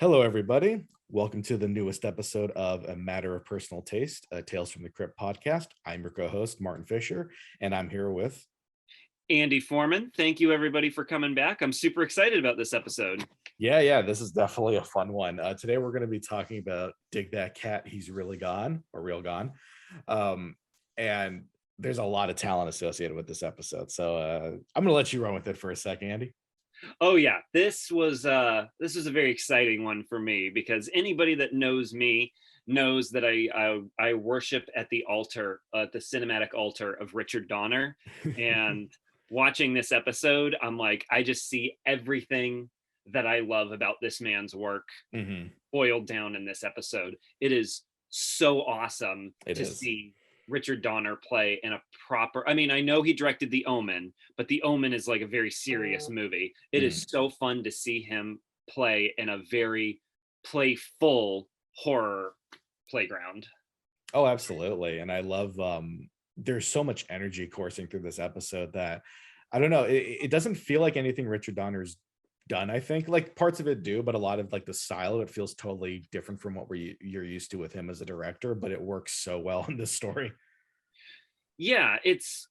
Hello, everybody. Welcome to the newest episode of A Matter of Personal Taste, Tales from the Crypt Podcast. I'm your co-host, Martin Fisher, and I'm here with... Andy Foreman. Thank you, everybody, for coming back. I'm super excited about this episode. Yeah, this is definitely a fun one. Today, we're going to be talking about Dig That Cat, He's Really Gone, or Real Gone. And there's a lot of talent associated with this episode. So I'm going to let you run with it for a second, Andy. Oh yeah, this was a very exciting one for me because anybody that knows me knows that I worship at the altar, at the cinematic altar of Richard Donner. And watching this episode, I'm like, I just see everything that I love about this man's work boiled down in this episode. It is so awesome to see Richard Donner play in a proper... I mean, I know he directed The Omen, but The Omen is like a very serious movie. It is so fun to see him play in a very playful horror playground. Oh, absolutely. And I love there's so much energy coursing through this episode that I don't know, it doesn't feel like anything Richard Donner's done. I think like parts of it do, but a lot of like the style of it feels totally different from what you're used to with him as a director, but it works so well in this story. Yeah, it's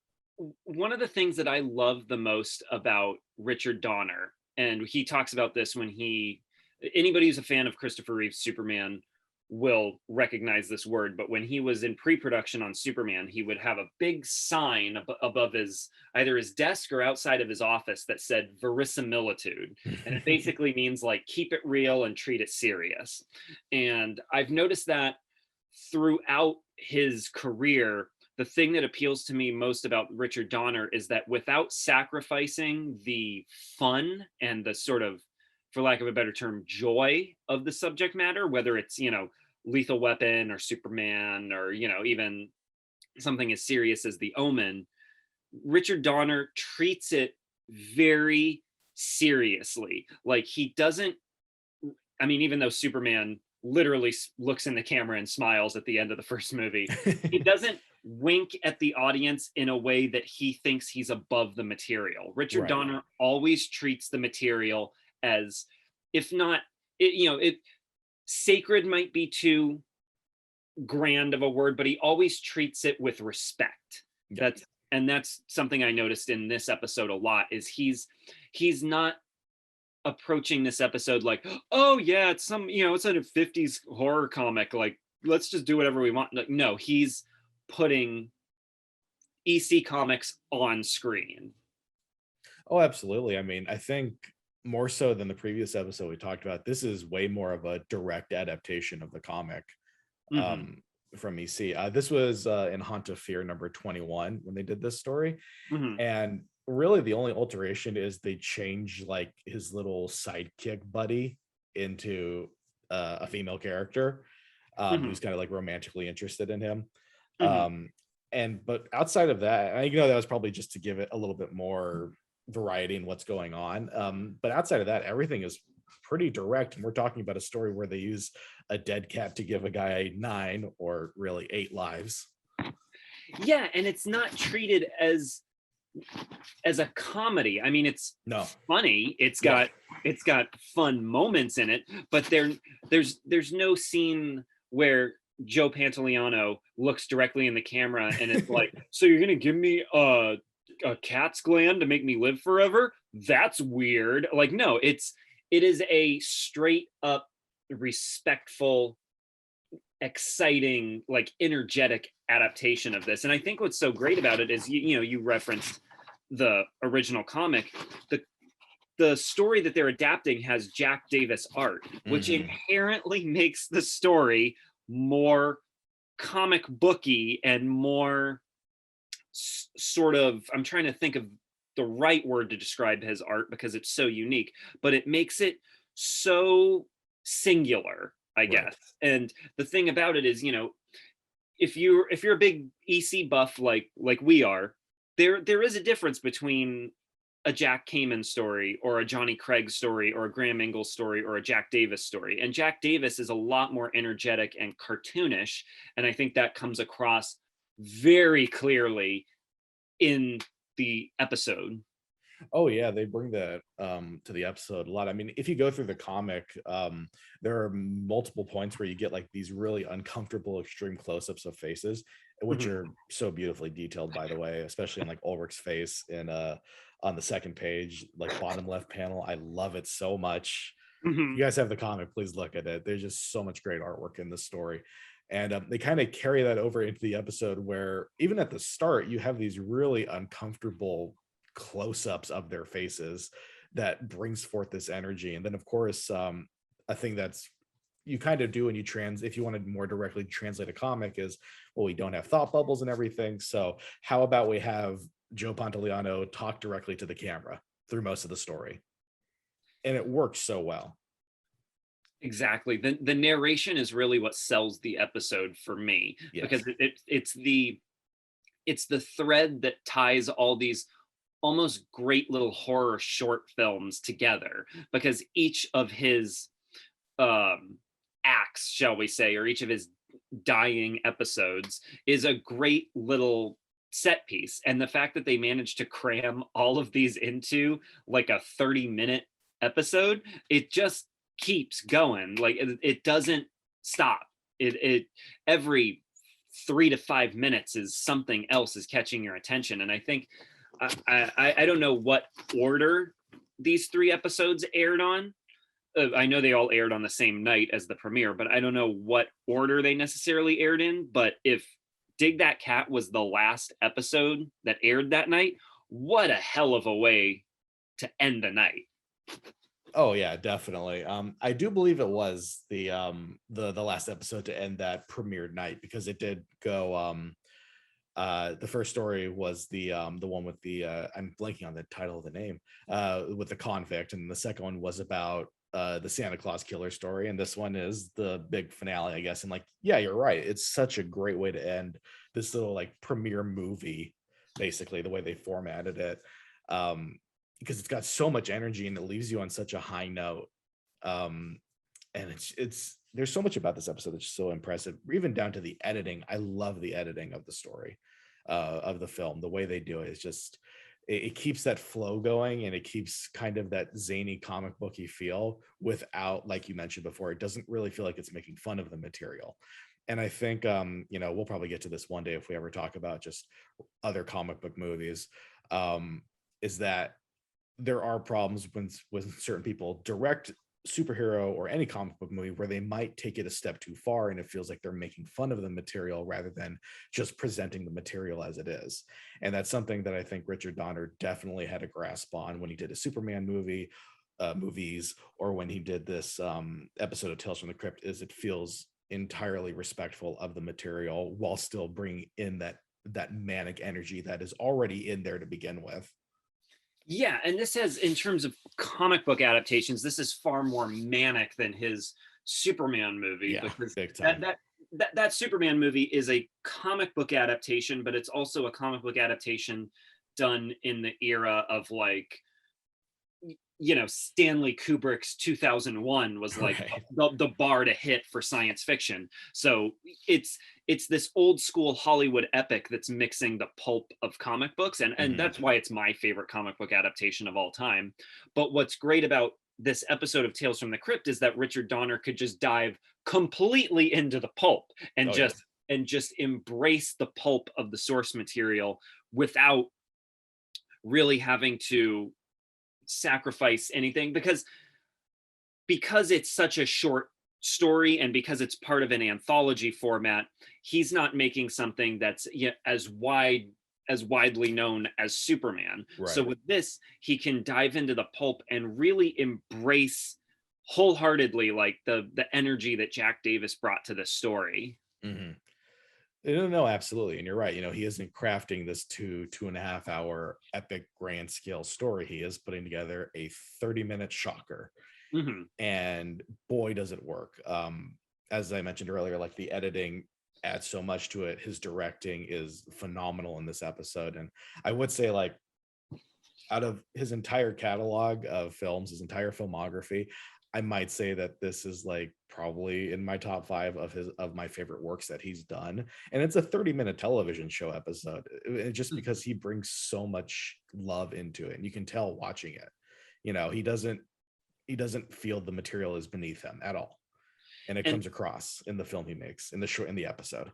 one of the things that I love the most about Richard Donner, and he talks about this when anybody who's a fan of Christopher Reeve's Superman will recognize this word, but when he was in pre-production on Superman, he would have a big sign above either his desk or outside of his office that said verisimilitude. And it basically means like, keep it real and treat it serious. And I've noticed that throughout his career, the thing that appeals to me most about Richard Donner is that without sacrificing the fun and the sort of, for lack of a better term, joy of the subject matter, whether it's, Lethal Weapon or Superman or, even something as serious as The Omen, Richard Donner treats it very seriously. Like he doesn't, I mean, even though Superman literally looks in the camera and smiles at the end of the first movie, he doesn't wink at the audience in a way that he thinks he's above the material. Richard Donner always treats the material as, if not, sacred might be too grand of a word, but he always treats it with respect. That's something I noticed in this episode a lot, is he's not approaching this episode like, oh yeah, it's some, it's a 50s horror comic, like let's just do whatever we want. Like, no, he's putting EC Comics on screen. Oh, absolutely. I mean, I think more so than the previous episode we talked about, this is way more of a direct adaptation of the comic from EC. This was in Haunt of Fear number 21 when they did this story. And really the only alteration is they change like his little sidekick buddy into a female character who's kind of like romantically interested in him. But outside of that, that was probably just to give it a little bit more variety in what's going on. But outside of that, everything is pretty direct. And we're talking about a story where they use a dead cat to give a guy 9 or really 8 lives. Yeah, and it's not treated as a comedy. I mean, it's funny. It's got fun moments in it, but there's no scene where Joe Pantoliano looks directly in the camera and it's like, so you're gonna give me a cat's gland to make me live forever? That's weird. Like, no, it is a straight up respectful, exciting, like energetic adaptation of this. And I think what's so great about it is, you referenced the original comic. The story that they're adapting has Jack Davis art, which inherently makes the story more comic booky and more sort of, I'm trying to think of the right word to describe his art because it's so unique, but it makes it so singular, I guess. And the thing about it is, if you're a big EC buff like we are, there is a difference between a Jack Kamen story or a Johnny Craig story or a Graham Ingalls story or a Jack Davis story. And Jack Davis is a lot more energetic and cartoonish. And I think that comes across very clearly in the episode. Oh yeah, they bring that to the episode a lot. I mean, if you go through the comic, there are multiple points where you get like these really uncomfortable extreme close-ups of faces, which are so beautifully detailed, by the way, especially in like Ulrich's face in on the second page, like bottom left panel. I love it so much. If you guys have the comic, please look at it. There's just so much great artwork in this story. And they kind of carry that over into the episode where even at the start, you have these really uncomfortable close-ups of their faces that brings forth this energy. And then of course, a thing that's you kind of do when you if you want to more directly translate a comic is, well, we don't have thought bubbles and everything. So how about we have Joe Pantoliano talk directly to the camera through most of the story? And it works so well. Exactly. The narration is really what sells the episode for me, because it's the thread that ties all these almost great little horror short films together, because each of his acts, shall we say, or each of his dying episodes is a great little set piece. And the fact that they managed to cram all of these into like a 30-minute episode, it just keeps going. Like it doesn't stop. It every 3 to 5 minutes is something else is catching your attention. And I think I don't know what order these 3 episodes aired on. I know they all aired on the same night as the premiere, but I don't know what order they necessarily aired in. But if Dig That Cat was the last episode that aired that night, what a hell of a way to end the night. Oh yeah, definitely. I do believe it was the last episode to end that premiered night, because it did go the first story was the one with the I'm blanking on the title of the name, with the convict, and the second one was about the Santa Claus killer story, and this one is the big finale, I guess. And like, yeah, you're right, it's such a great way to end this little like premiere movie, basically the way they formatted it, because it's got so much energy and it leaves you on such a high note. And it's there's so much about this episode that's so impressive, even down to the editing. I love the editing of the story, of the film. The way they do it is just it keeps that flow going, and it keeps kind of that zany comic booky feel without, like you mentioned before, it doesn't really feel like it's making fun of the material. And I think we'll probably get to this one day if we ever talk about just other comic book movies, is that there are problems when certain people direct superhero or any comic book movie where they might take it a step too far, and it feels like they're making fun of the material rather than just presenting the material as it is. And that's something that I think Richard Donner definitely had a grasp on when he did a Superman movies, or when he did this episode of Tales from the Crypt, is it feels entirely respectful of the material while still bringing in that manic energy that is already in there to begin with. Yeah, and this has, in terms of comic book adaptations, this is far more manic than his Superman movie. Yeah, because big time. That Superman movie is a comic book adaptation, but it's also a comic book adaptation done in the era of like, Stanley Kubrick's 2001 was like the bar to hit for science fiction. So it's this old school Hollywood epic that's mixing the pulp of comic books, and that's why it's my favorite comic book adaptation of all time. But what's great about this episode of Tales from the Crypt is that Richard Donner could just dive completely into the pulp and just embrace the pulp of the source material without really having to sacrifice anything, because it's such a short story, and because it's part of an anthology format, he's not making something that's as widely known as Superman. Right. So with this, he can dive into the pulp and really embrace wholeheartedly like the energy that Jack Davis brought to the story. No, absolutely. And you're right. He isn't crafting this 2.5 hour epic grand scale story. He is putting together a 30-minute shocker. And boy, does it work. As I mentioned earlier, like the editing adds so much to it. His directing is phenomenal in this episode. And I would say, like, out of his entire catalog of films, his entire filmography, I might say that this is like probably in my top 5 of my favorite works that he's done. And it's a 30-minute television show episode, just because he brings so much love into it, and you can tell watching it. He doesn't feel the material is beneath him at all, and it comes across in the film he makes, in the episode.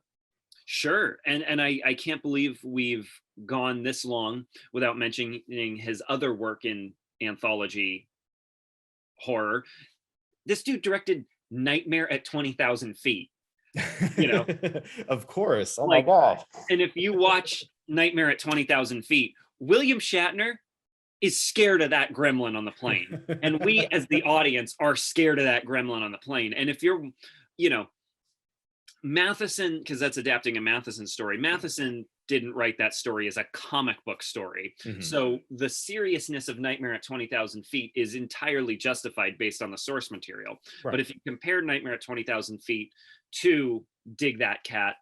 Sure. And I can't believe we've gone this long without mentioning his other work in anthology horror. This dude directed Nightmare at 20,000 Feet. Of course. Oh my God. And if you watch Nightmare at 20,000 Feet, William Shatner is scared of that gremlin on the plane. And we as the audience are scared of that gremlin on the plane. And if you're, Matheson, because that's adapting a Matheson story. Matheson didn't write that story as a comic book story. Mm-hmm. So the seriousness of Nightmare at 20,000 Feet is entirely justified based on the source material. Right. But if you compare Nightmare at 20,000 Feet to Dig That Cat,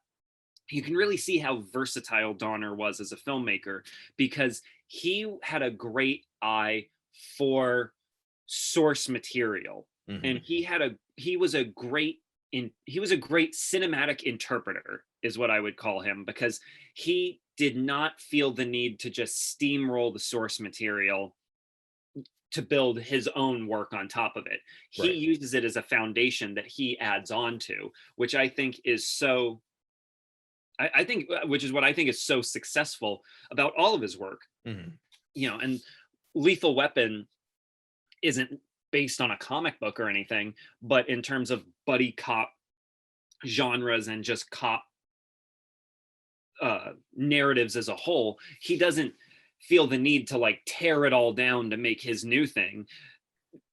you can really see how versatile Donner was as a filmmaker, because he had a great eye for source material. Mm-hmm. And he was a great cinematic interpreter, is what I would call him, because he did not feel the need to just steamroll the source material to build his own work on top of it. Right. He uses it as a foundation that he adds on to, which I think is so, which is what I think is so successful about all of his work. Mm-hmm. And Lethal Weapon isn't based on a comic book or anything, but in terms of buddy cop genres and just cop narratives as a whole, he doesn't feel the need to like tear it all down to make his new thing.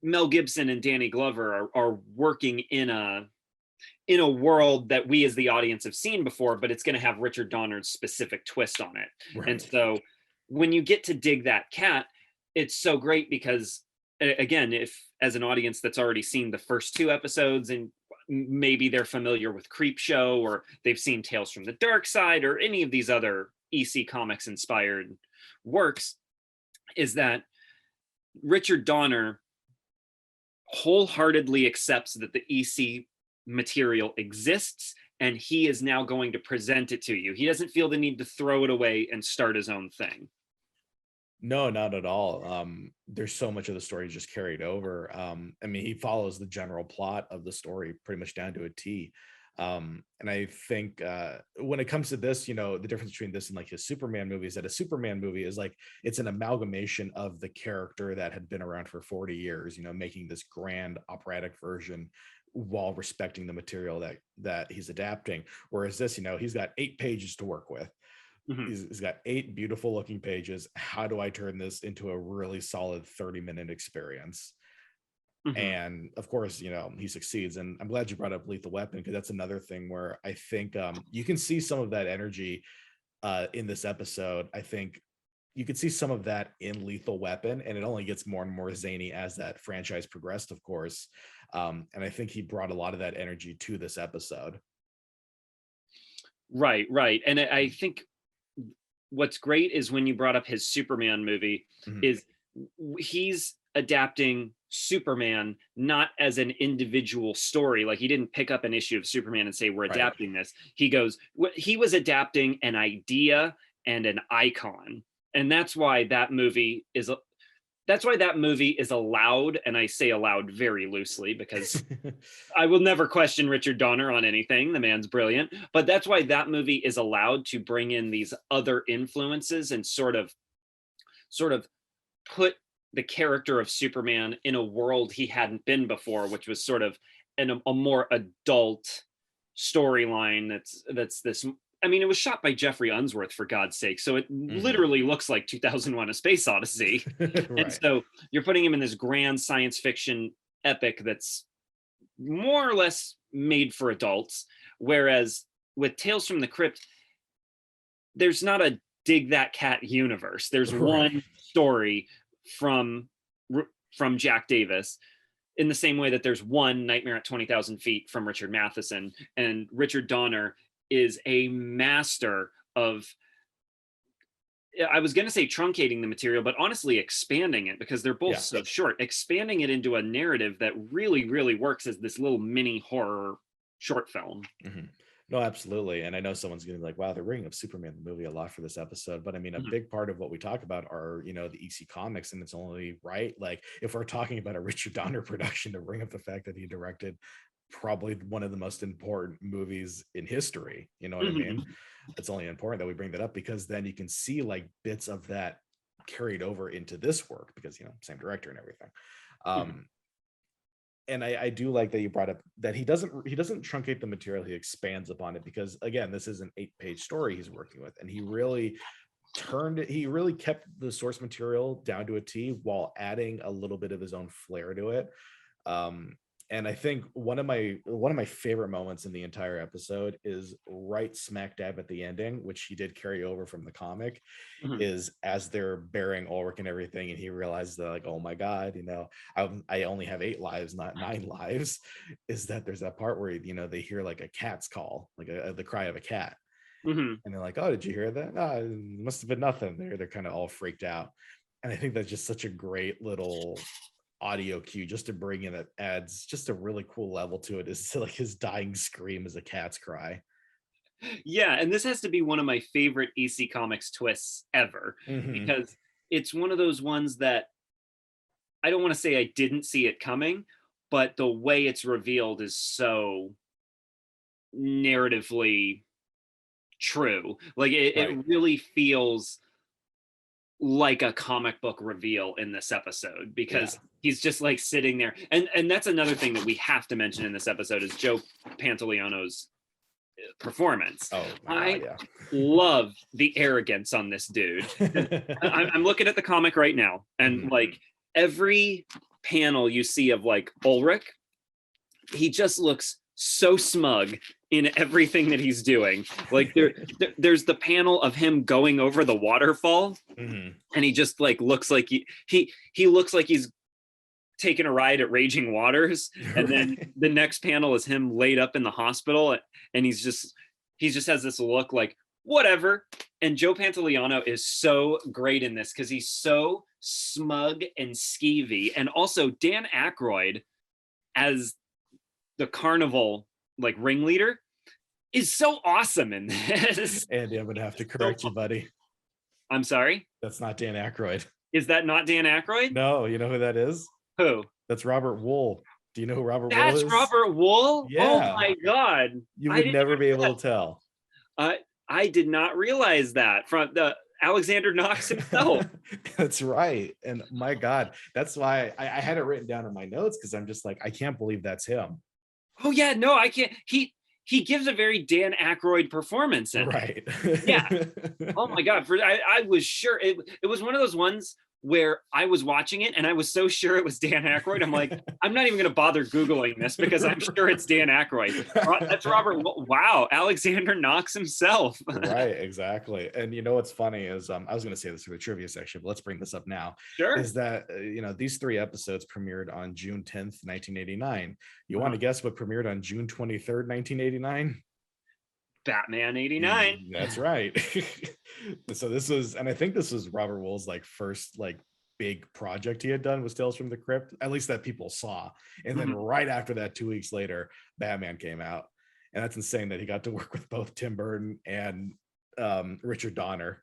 Mel Gibson and Danny Glover are working in a world that we as the audience have seen before, but it's going to have Richard Donner's specific twist on it. Right. And so when you get to Dig That Cat, it's so great because, again, if as an audience that's already seen the first 2 episodes, and maybe they're familiar with Creepshow, or they've seen Tales from the Dark Side, or any of these other EC Comics inspired works, is that Richard Donner wholeheartedly accepts that the EC material exists, and he is now going to present it to you. He doesn't feel the need to throw it away and start his own thing. No, not at all. There's so much of the story just carried over. I mean, he follows the general plot of the story pretty much down to a T. And I think when it comes to this, the difference between this and like his Superman movies, that a Superman movie is like, it's an amalgamation of the character that had been around for 40 years, making this grand operatic version while respecting the material that he's adapting. Whereas this, he's got 8 pages to work with. Mm-hmm. He's got 8 beautiful looking pages. How do I turn this into a really solid 30-minute experience? Mm-hmm. And of course, he succeeds. And I'm glad you brought up Lethal Weapon, because that's another thing where I think you can see some of that energy in this episode. I think you could see some of that in Lethal Weapon, and it only gets more and more zany as that franchise progressed, of course. And I think he brought a lot of that energy to this episode. Right. And I think what's great is when you brought up his Superman movie, mm-hmm. is he's adapting Superman not as an individual story. Like, he didn't pick up an issue of Superman and say, we're adapting this. He was adapting an idea and an icon. And that's why that movie is allowed, and I say allowed very loosely, because I will never question Richard Donner on anything. The man's brilliant. But that's why that movie is allowed to bring in these other influences and sort of put the character of Superman in a world he hadn't been before, which was sort of a more adult storyline. That's this. I mean, it was shot by Jeffrey Unsworth, for God's sake. So it mm-hmm. literally looks like 2001: A Space Odyssey. Right. And so you're putting him in this grand science fiction epic that's more or less made for adults. Whereas with Tales from the Crypt, there's not a Dig That Cat universe. There's one story from Jack Davis, in the same way that there's one Nightmare at 20,000 Feet from Richard Matheson. And Richard Donner is a master of I was going to say truncating the material, but honestly expanding it, because they're both so short, expanding it into a narrative that really, really works as this little mini horror short film. Mm-hmm. No, absolutely. And I know someone's going to be like, wow, they're bringing up Superman the movie a lot for this episode. But I mean, a big part of what we talk about are, you know, the EC comics, and it's only right. Like, if we're talking about a Richard Donner production, to bring up the fact that he directed probably one of the most important movies in history, you know what I mean? It's only important that we bring that up, because then you can see like bits of that carried over into this work, because, you know, same director and everything. And I do like that you brought up that he doesn't truncate the material, he expands upon it, because again, this is an 8-page story he's working with, and he really kept the source material down to a T while adding a little bit of his own flair to it. And I think one of my favorite moments in the entire episode is right smack dab at the ending, which he did carry over from the comic, is as they're burying Ulrich and everything, and he realizes that, like, oh my God, you know, I only have 8 lives, not 9 lives. Is that there's that part where, you know, they hear like a cat's call, like the cry of a cat. And they're like, oh, did you hear that? Oh, it must have been nothing. They're kind of all freaked out. And I think that's just such a great little audio cue just to bring in, that adds just a really cool level to it, is like his dying scream is a cat's cry. Yeah, and this has to be one of my favorite EC Comics twists ever, because it's one of those ones that I don't want to say I didn't see it coming, but the way it's revealed is so narratively true. Like it really feels like a comic book reveal in this episode, because he's just like sitting there, and that's another thing that we have to mention in this episode is Joe Pantoliano's performance. I love the arrogance on this dude. I'm looking at the comic right now, and like every panel you see of like Ulrich, he just looks so smug in everything that he's doing. Like there's the panel of him going over the waterfall, and he just like looks like he looks like he's taking a ride at Raging Waters. And then the next panel is him laid up in the hospital, and he just has this look like whatever. And Joe Pantoliano is so great in this, because he's so smug and skeevy. And also Dan Aykroyd as the carnival like ringleader is so awesome in this. Andy, I'm gonna have to correct you, buddy. I'm sorry? That's not Dan Aykroyd. Is that not Dan Aykroyd? No, you know who that is? Who? That's Robert Wool. Do you know who Robert Wool is? That's Robert Wool? Yeah. Oh my God. You would never be able to tell. I did not realize that from the Alexander Knox himself. That's right. And my God, that's why I had it written down in my notes, because I'm just like, I can't believe that's him. Oh yeah, no, I can't. He gives a very Dan Aykroyd performance in right. Yeah. Oh my God. I was sure it was one of those ones where I was watching it and I was so sure it was Dan Aykroyd. I'm like, I'm not even going to bother Googling this, because I'm sure it's Dan Aykroyd. That's Robert. Wow. Alexander Knox himself. Right. Exactly. And you know, what's funny is, I was going to say this for the trivia section, but let's bring this up now. Sure. Is that, you know, these 3 episodes premiered on June 10th, 1989. You want to guess what premiered on June 23rd, 1989? Batman 89. That's right. So this was, and I think this was Robert Wool's like first like big project he had done, was Tales from the Crypt, at least that people saw. And then right after that, 2 weeks later, Batman came out. And that's insane that he got to work with both Tim Burton and Richard Donner.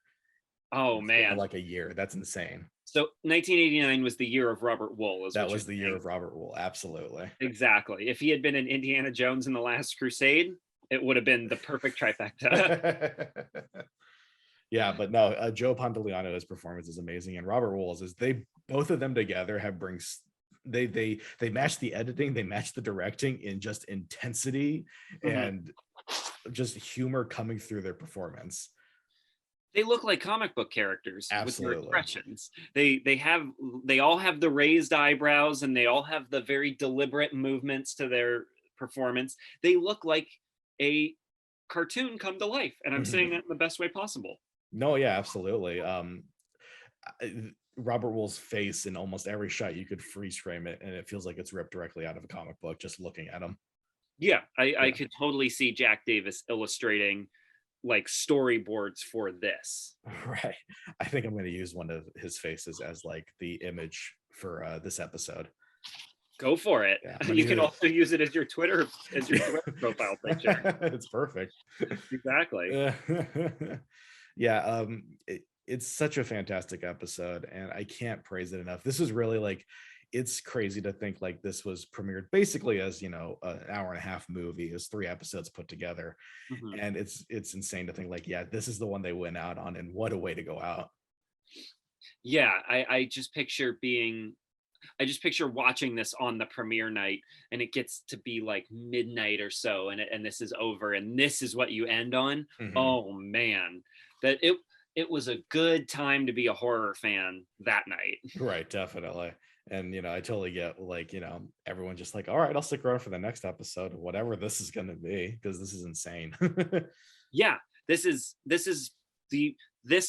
Oh man, like a year. That's insane. So 1989 was the year of Robert Wool. That was the year of Robert Wool. Absolutely. Exactly. If he had been in Indiana Jones and the Last Crusade, it would have been the perfect trifecta. Yeah, but no, Joe Pantoliano's performance is amazing, and Robert Wool's is, they both of them together have brings they match the editing, they match the directing in just intensity and just humor coming through their performance. They look like comic book characters. Absolutely. With their expressions. They all have the raised eyebrows, and they all have the very deliberate movements to their performance. They look like a cartoon come to life, and I'm saying that in the best way possible. No, yeah, absolutely. Robert Wool's face in almost every shot, you could freeze frame it, and it feels like it's ripped directly out of a comic book just looking at him. Yeah, I could totally see Jack Davis illustrating like storyboards for this. Right. I think I'm going to use one of his faces as like the image for this episode. Go for it. Yeah, you can also use it as your Twitter profile picture. It's perfect. Exactly. Yeah, it's such a fantastic episode, and I can't praise it enough. This is really like, it's crazy to think like this was premiered basically as, you know, an hour and a half movie, as 3 episodes put together. Mm-hmm. And it's insane to think like, yeah, this is the one they went out on, and what a way to go out. Yeah, I just picture watching this on the premiere night, and it gets to be like midnight or so, and this is over, and this is what you end on. Mm-hmm. Oh man, that it was a good time to be a horror fan that night. Right, definitely. And, you know, I totally get like, you know, everyone just like, all right, I'll stick around for the next episode, whatever this is going to be, because this is insane. Yeah, this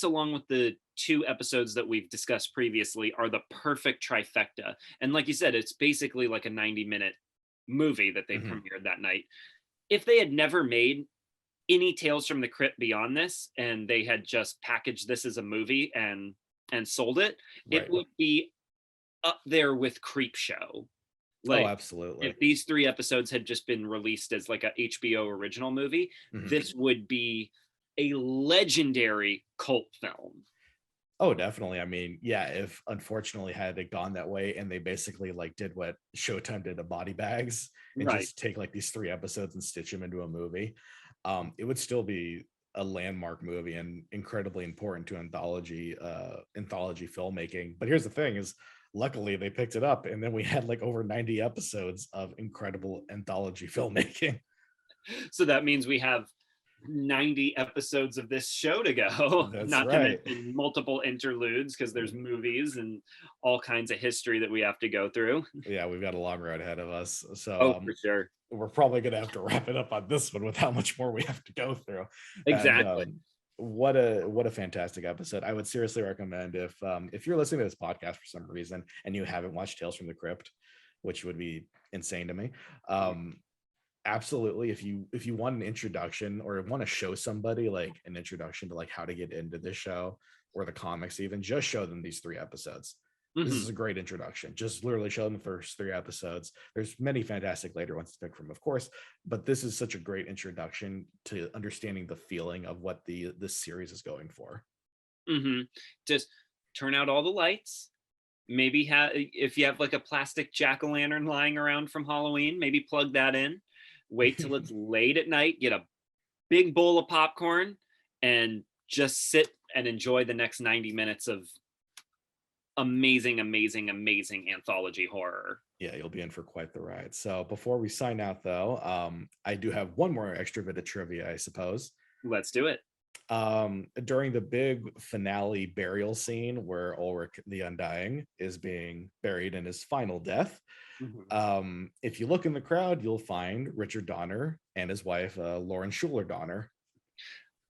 along with the 2 episodes that we've discussed previously are the perfect trifecta. And like you said, it's basically like a 90-minute movie that they premiered that night. If they had never made any Tales from the Crypt beyond this, and they had just packaged this as a movie and sold it, right, it would be up there with Creepshow. Like, absolutely. If these 3 episodes had just been released as like a HBO original movie, this would be a legendary cult film. Oh, definitely. I mean, yeah, if unfortunately had it gone that way, and they basically like did what Showtime did to Body Bags, and right, just take like these 3 episodes and stitch them into a movie, it would still be a landmark movie and incredibly important to anthology filmmaking. But here's the thing is, luckily they picked it up, and then we had like over 90 episodes of incredible anthology filmmaking. So that means we have 90 episodes of this show to go. That's not right. To mention multiple interludes, because there's movies and all kinds of history that we have to go through. Yeah, we've got a long road ahead of us. So for sure, we're probably going to have to wrap it up on this one with how much more we have to go through. Exactly. And, what a fantastic episode. I would seriously recommend, if you're listening to this podcast for some reason and you haven't watched Tales from the Crypt, which would be insane to me, absolutely, if you want an introduction, or want to show somebody like an introduction to like how to get into this show or the comics, even just show them these 3 episodes. This is a great introduction. Just literally show them the first 3 episodes. There's many fantastic later ones to pick from, of course, but this is such a great introduction to understanding the feeling of what this series is going for. Just turn out all the lights. Maybe if you have like a plastic jack-o'-lantern lying around from Halloween, maybe plug that in. Wait till it's late at night, get a big bowl of popcorn, and just sit and enjoy the next 90 minutes of amazing anthology horror. Yeah, you'll be in for quite the ride. So before we sign out though, I do have one more extra bit of trivia, I suppose. Let's do it. During the big finale burial scene where Ulrich the Undying is being buried in his final death, if you look in the crowd, you'll find Richard Donner and his wife, Lauren Schuler Donner.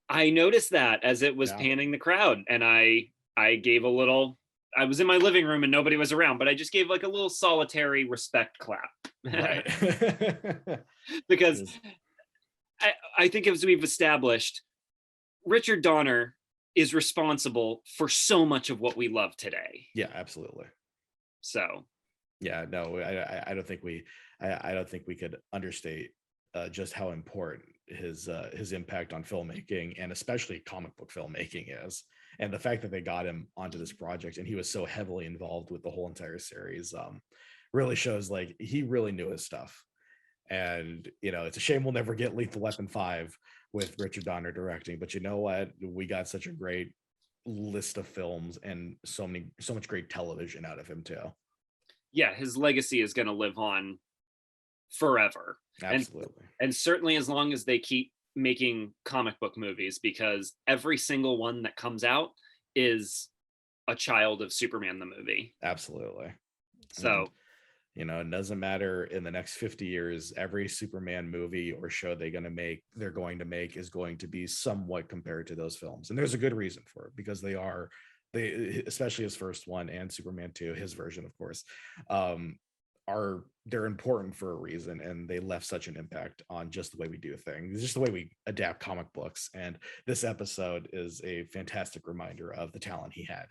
I noticed that as it was panning the crowd, and I gave a little. I was in my living room and nobody was around, but I just gave like a little solitary respect clap. Right. Because I think, as we've established, Richard Donner is responsible for so much of what we love today. Yeah, absolutely. So yeah, no, I don't think we could understate just how important his impact on filmmaking, and especially comic book filmmaking, is. And the fact that they got him onto this project and he was so heavily involved with the whole entire series really shows like he really knew his stuff. And, you know, it's a shame we'll never get Lethal Weapon 5 with Richard Donner directing, but you know what? We got such a great list of films and so much great television out of him too. Yeah, his legacy is going to live on forever. Absolutely. And certainly as long as they keep making comic book movies, because every single one that comes out is a child of Superman the movie. Absolutely. So, and, you know, it doesn't matter in the next 50 years, every Superman movie or show they're going to make is going to be somewhat compared to those films. And there's a good reason for it, because they especially his first one and Superman 2, his version, of course, they're important for a reason, and they left such an impact on just the way we do things, just the way we adapt comic books. And this episode is a fantastic reminder of the talent he had.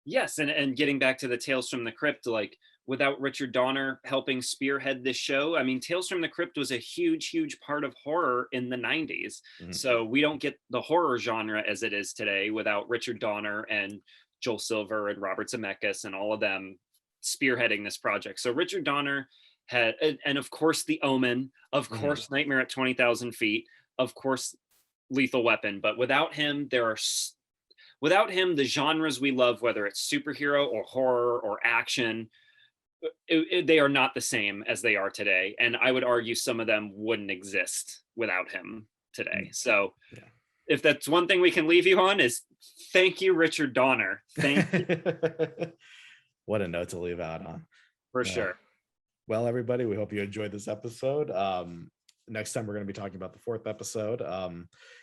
Yes, and getting back to the Tales from the Crypt, like without Richard Donner helping spearhead this show, I mean, Tales from the Crypt was a huge part of horror in the 90s. Mm-hmm. So we don't get the horror genre as it is today without Richard Donner and Joel Silver and Robert Zemeckis and all of them spearheading this project. So Richard Donner had, and of course The Omen, of course Nightmare at 20,000 Feet, of course Lethal Weapon, but without him, without him, the genres we love, whether it's superhero or horror or action, they are not the same as they are today. And I would argue some of them wouldn't exist without him today. So if that's one thing we can leave you on is thank you, Richard Donner. Thank you. What a note to leave out on. For sure. Well, everybody, we hope you enjoyed this episode. Next time we're going to be talking about the 4th episode.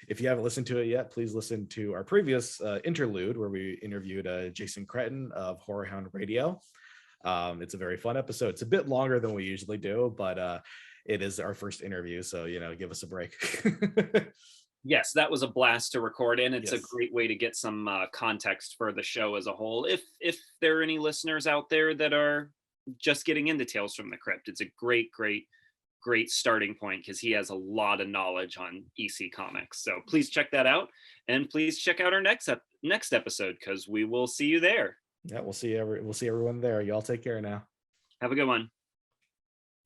If you haven't listened to it yet, please listen to our previous interlude where we interviewed Jason Cretton of Horror Hound Radio. It's a very fun episode. It's a bit longer than we usually do, but it is our first interview, so give us a break. Yes, that was a blast to record in. It's a great way to get some context for the show as a whole. If there are any listeners out there that are just getting into Tales from the Crypt, it's a great starting point because he has a lot of knowledge on EC Comics. So please check that out, and please check out our next episode because we will see you there. Yeah, we'll see everyone there. Y'all take care now. Have a good one.